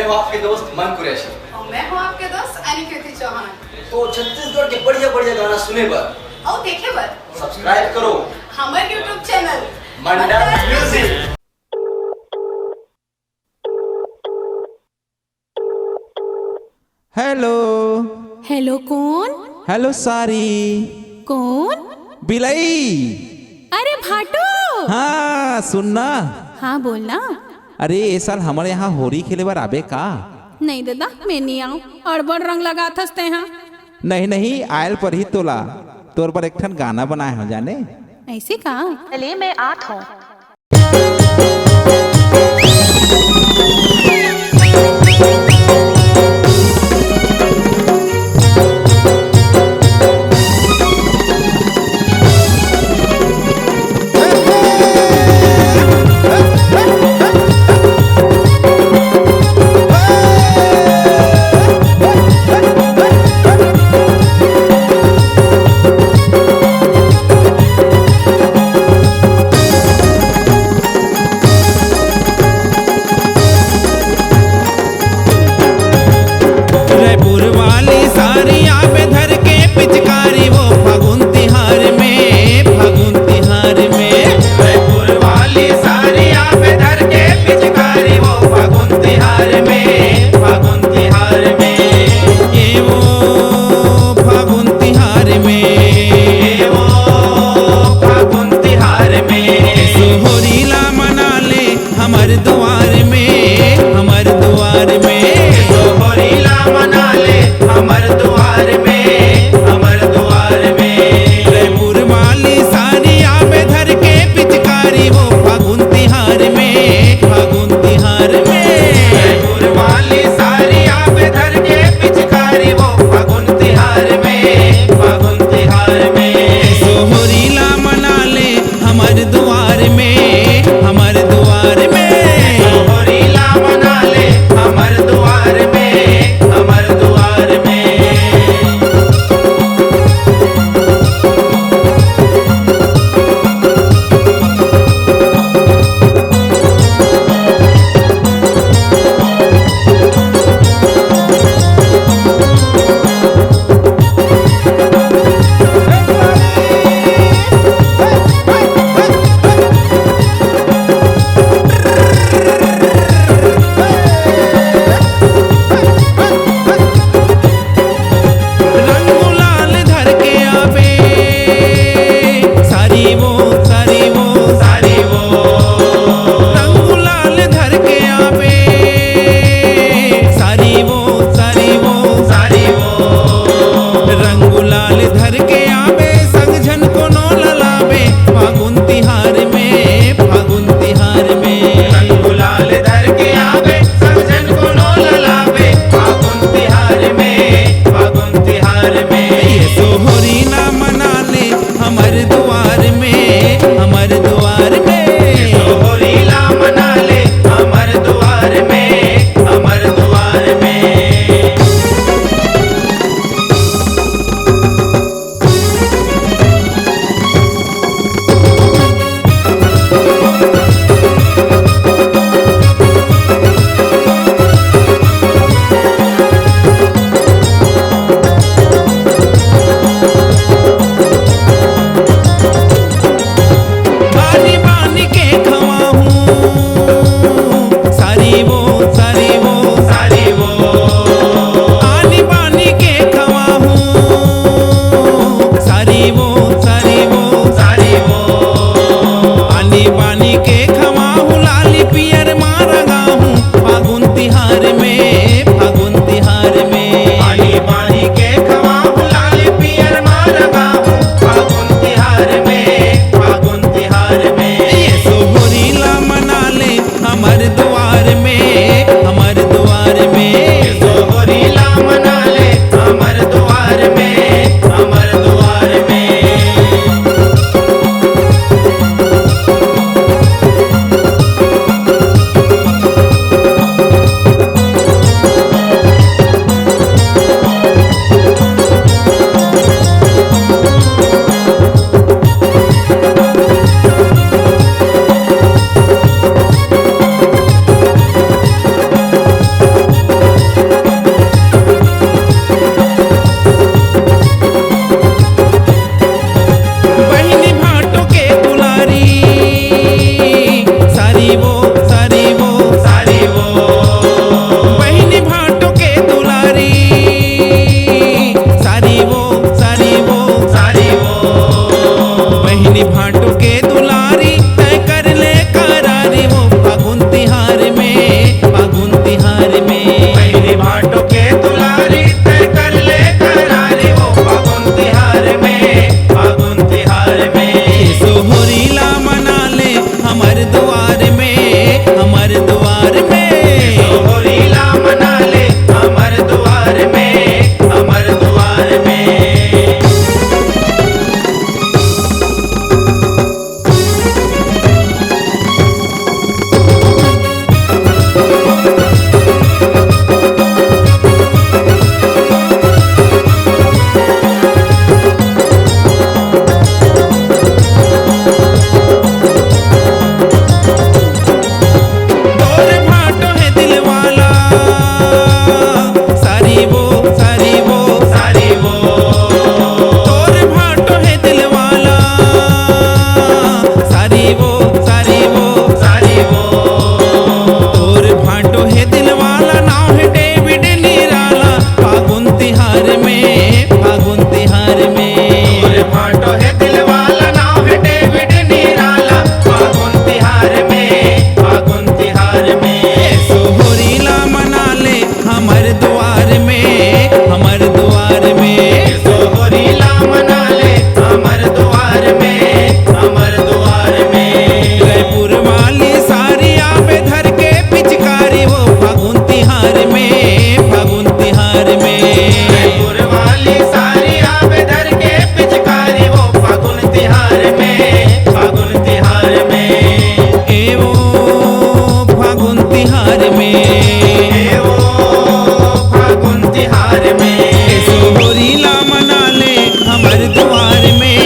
हूँ आपके दोस्त मन कुरैशी। और मैं हूँ आपके दोस्त अनिकृति चौहान। तो छत्तीसगढ़ के बढ़िया बढ़िया गाना सुने बर और देखे बर सब्सक्राइब करो हमारे यूट्यूब चैनल मंडल म्यूजिक। हेलो हेलो कौन? हेलो सारी। कौन? बिलई। अरे भाटो। हाँ सुनना। हाँ बोलना। अरे ये साल हमारे यहाँ होली खेले बार आबे का? नहीं दादा मैं नहीं आऊँ। अड़बड़ रंग लगा थसते हैं। नहीं नहीं आयल पर ही तोला तोर पर एक ठन गाना बनाए हो जाने। ऐसे का? चलिए मैं आत हूँ। दिलवाला सारी वो तोर भाटो है दिलवाला सारी वो तोर भाटो है दिलवाला नाम है डेविड निराला फागुन तिहार में तोरे भाटो है दिलवाला नाम है डेविड निराला फागुन तिहार में सोहरीला मना ले हमर द्वार में सोहरीला मना ले हमर द्वार में रायपुर वाली सारी आवे धर के पिचकारी वो फागुन तिहार में रायपुर वाली सारी आवे धर के पिचकारी वो फागुन तिहार में ए वो फागुन तिहार में ए वो फागुन तिहार में सोहरीला मना ले हमर द्वार में